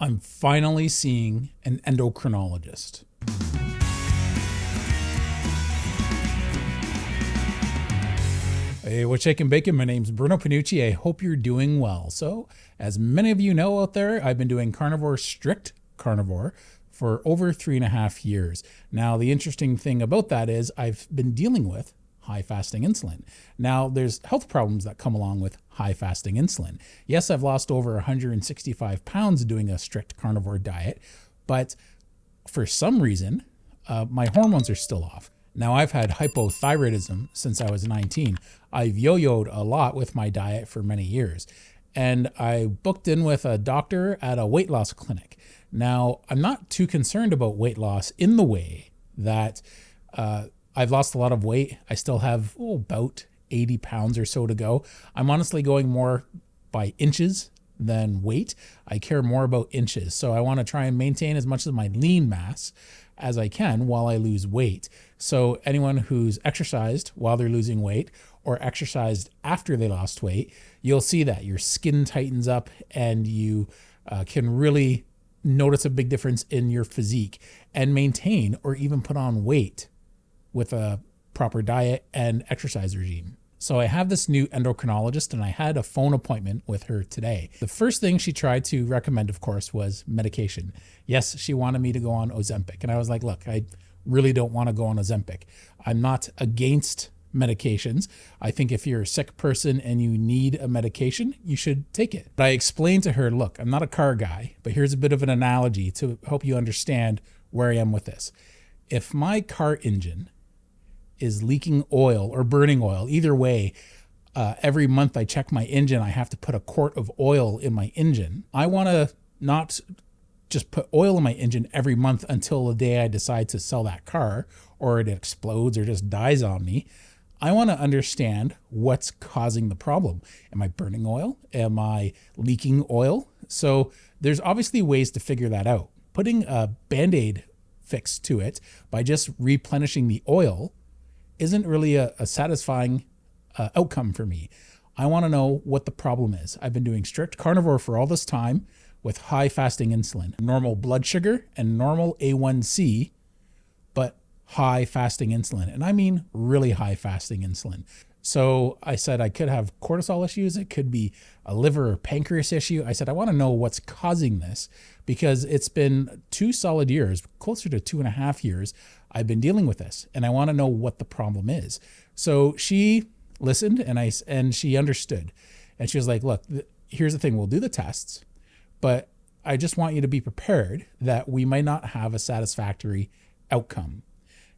I'm finally seeing an endocrinologist. Hey, what's shaking bacon? My name's Bruno Panucci. I hope you're doing well. So, as many of you know out there, I've been doing strict carnivore for over 3.5 years. Now, the interesting thing about that is I've been dealing with high fasting insulin. Now, there's health problems that come along with high fasting insulin. Yes, I've lost over 165 pounds doing a strict carnivore diet, but for some reason, my hormones are still off. Now, I've had hypothyroidism since I was 19. I've yo-yoed a lot with my diet for many years, and I booked in with a doctor at a weight loss clinic. Now, I'm not too concerned about weight loss in the way that I've lost a lot of weight. I still have about 80 pounds or so to go. I'm honestly going more by inches than weight. I care more about inches. So I want to try and maintain as much of my lean mass as I can while I lose weight. So anyone who's exercised while they're losing weight or exercised after they lost weight, you'll see that your skin tightens up and you can really notice a big difference in your physique and maintain or even put on weight with a proper diet and exercise regime. So I have this new endocrinologist and I had a phone appointment with her today. The first thing she tried to recommend, of course, was medication. Yes, she wanted me to go on Ozempic. And I was like, look, I really don't want to go on Ozempic. I'm not against medications. I think if you're a sick person and you need a medication, you should take it. But I explained to her, look, I'm not a car guy, but here's a bit of an analogy to help you understand where I am with this. If my car engine is leaking oil or burning oil, either way, every month I check my engine, I have to put a quart of oil in my engine. I want to not just put oil in my engine every month until the day I decide to sell that car or it explodes or just dies on me. I want to understand what's causing the problem. Am I burning oil? Am I leaking oil? So there's obviously ways to figure that out. Putting a Band-Aid fix to it by just replenishing the oil isn't really a satisfying outcome for me. I want to know what the problem is. I've been doing strict carnivore for all this time with high fasting insulin, normal blood sugar and normal A1C, but high fasting insulin. And I mean really high fasting insulin. So I said I could have cortisol issues. It could be a liver or pancreas issue. I said, I want to know what's causing this because it's been 2 solid years, closer to 2.5 years, I've been dealing with this and I want to know what the problem is. So she listened and she understood. And she was like, look, here's the thing. We'll do the tests, but I just want you to be prepared that we might not have a satisfactory outcome.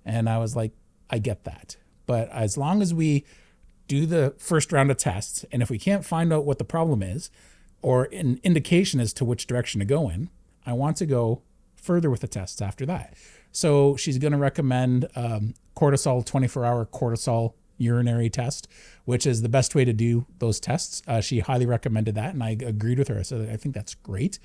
And I was like, I get that. But as long as we do the first round of tests, and if we can't find out what the problem is or an indication as to which direction to go in, I want to go further with the tests after that. So she's going to recommend cortisol, 24-hour cortisol urinary test, which is the best way to do those tests. She highly recommended that, and I agreed with her. So I think that's great.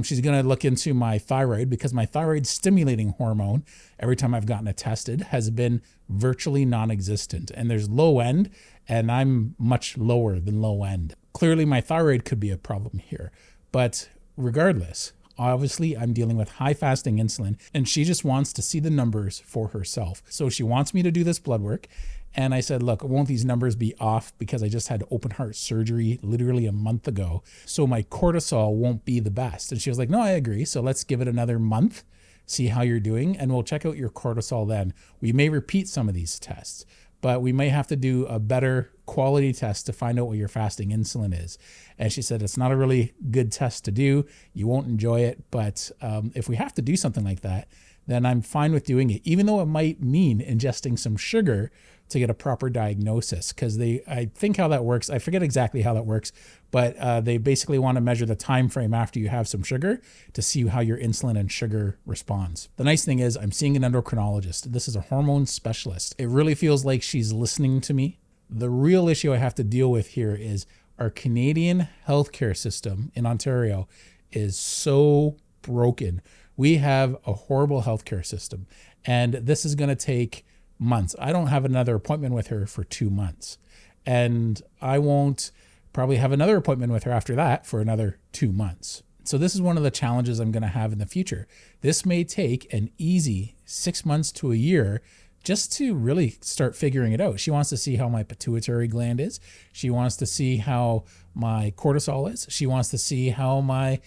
She's going to look into my thyroid because my thyroid stimulating hormone, every time I've gotten it tested, has been virtually non-existent. And there's low end, and I'm much lower than low end. Clearly, my thyroid could be a problem here. But regardless, obviously, I'm dealing with high fasting insulin, and she just wants to see the numbers for herself. So she wants me to do this blood work. And I said, look, won't these numbers be off because I just had open heart surgery literally a month ago. So my cortisol won't be the best. And she was like, no, I agree. So let's give it another month, see how you're doing, and we'll check out your cortisol then. We may repeat some of these tests, but we may have to do a better quality test to find out what your fasting insulin is. And she said, it's not a really good test to do. You won't enjoy it. But if we have to do something like that, then I'm fine with doing it, even though it might mean ingesting some sugar to get a proper diagnosis. Because I think how that works, I forget exactly how that works, but they basically want to measure the time frame after you have some sugar to see how your insulin and sugar responds. The nice thing is I'm seeing an endocrinologist. This is a hormone specialist. It really feels like she's listening to me. The real issue I have to deal with here is our Canadian healthcare system in Ontario is so broken. We have a horrible healthcare system, and this is going to take months. I don't have another appointment with her for 2 months, and I won't probably have another appointment with her after that for another 2 months. So this is one of the challenges I'm going to have in the future. This may take an easy 6 months to a year just to really start figuring it out. She wants to see how my pituitary gland is. She wants to see how my cortisol is. She wants to see how my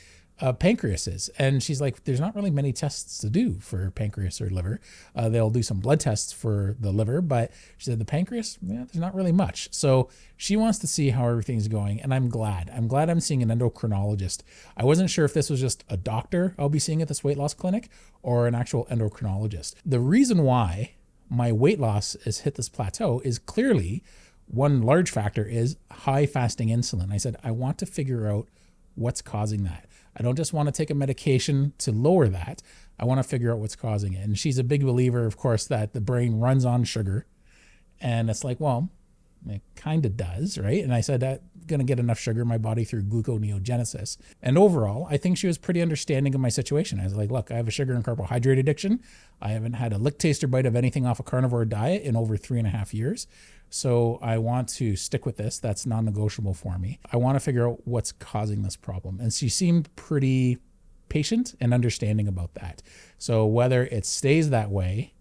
pancreas is. And she's like, there's not really many tests to do for pancreas or liver. They'll do some blood tests for the liver, but she said the pancreas, there's not really much. So she wants to see how everything's going. And I'm glad I'm seeing an endocrinologist. I wasn't sure if this was just a doctor I'll be seeing at this weight loss clinic or an actual endocrinologist. The reason why my weight loss has hit this plateau is clearly one large factor is high fasting insulin. I said, I want to figure out what's causing that. I don't just want to take a medication to lower that. I want to figure out what's causing it. And she's a big believer, of course, that the brain runs on sugar. And it's like, well, it kind of does, right? And I said, I'm going to get enough sugar in my body through gluconeogenesis. And overall, I think she was pretty understanding of my situation. I was like, look, I have a sugar and carbohydrate addiction. I haven't had a lick, taste, or bite of anything off a carnivore diet in over 3.5 years. So I want to stick with this. That's non-negotiable for me. I want to figure out what's causing this problem. And she seemed pretty patient and understanding about that. So whether it stays that way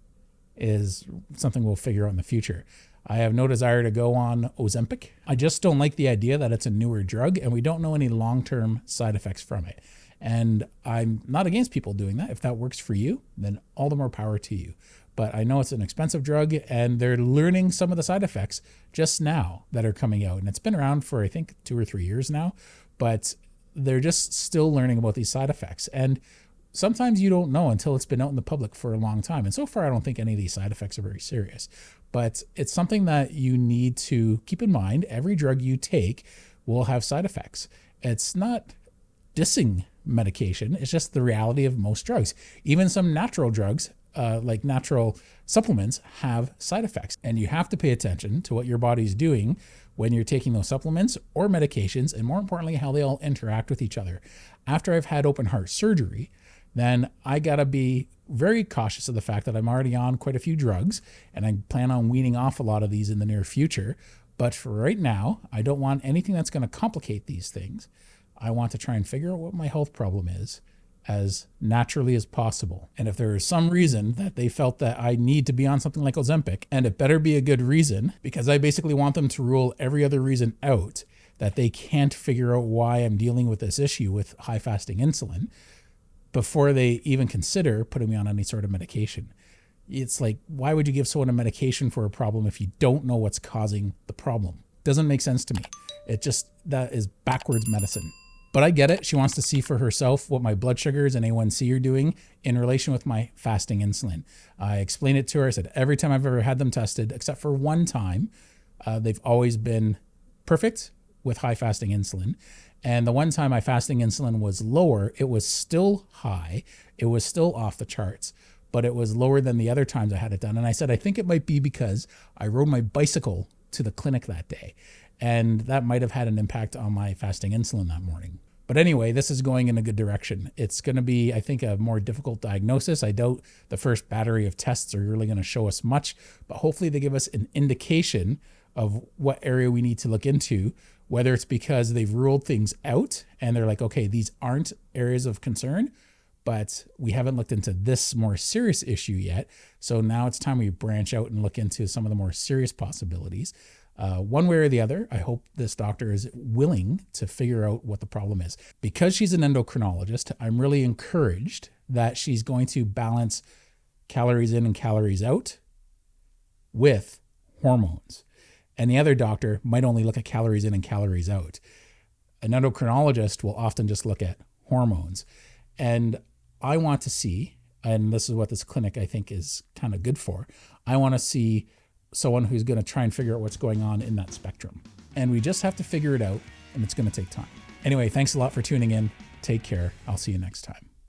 is something we'll figure out in the future. I have no desire to go on Ozempic. I just don't like the idea that it's a newer drug and we don't know any long-term side effects from it. And I'm not against people doing that. If that works for you, then all the more power to you. But I know it's an expensive drug and they're learning some of the side effects just now that are coming out. And it's been around for, I think, 2 or 3 years now, but they're just still learning about these side effects. And sometimes you don't know until it's been out in the public for a long time. And so far, I don't think any of these side effects are very serious, but it's something that you need to keep in mind. Every drug you take will have side effects. It's not dissing medication. It's just the reality of most drugs. Even some natural drugs, like natural supplements, have side effects. And you have to pay attention to what your body's doing when you're taking those supplements or medications, and more importantly, how they all interact with each other. After I've had open heart surgery, then I gotta be very cautious of the fact that I'm already on quite a few drugs, and I plan on weaning off a lot of these in the near future. But for right now, I don't want anything that's gonna complicate these things. I want to try and figure out what my health problem is as naturally as possible. And if there is some reason that they felt that I need to be on something like Ozempic, and it better be a good reason, because I basically want them to rule every other reason out, that they can't figure out why I'm dealing with this issue with high fasting insulin before they even consider putting me on any sort of medication. It's like, why would you give someone a medication for a problem if you don't know what's causing the problem? Doesn't make sense to me. That is backwards medicine. But I get it. She wants to see for herself what my blood sugars and A1C are doing in relation with my fasting insulin. I explained it to her. I said, every time I've ever had them tested, except for one time, they've always been perfect with high fasting insulin. And the one time my fasting insulin was lower, it was still high. It was still off the charts, but it was lower than the other times I had it done. And I said, I think it might be because I rode my bicycle to the clinic that day. And that might have had an impact on my fasting insulin that morning. But anyway, this is going in a good direction. It's going to be, I think, a more difficult diagnosis. I doubt the first battery of tests are really going to show us much, but hopefully they give us an indication of what area we need to look into, whether it's because they've ruled things out and they're like, okay, these aren't areas of concern, but we haven't looked into this more serious issue yet. So now it's time we branch out and look into some of the more serious possibilities. One way or the other, I hope this doctor is willing to figure out what the problem is. Because she's an endocrinologist, I'm really encouraged that she's going to balance calories in and calories out with hormones. And the other doctor might only look at calories in and calories out. An endocrinologist will often just look at hormones. And I want to see, and this is what this clinic I think is kind of good for, I want to see someone who's going to try and figure out what's going on in that spectrum. And we just have to figure it out, and it's going to take time. Anyway, thanks a lot for tuning in. Take care. I'll see you next time.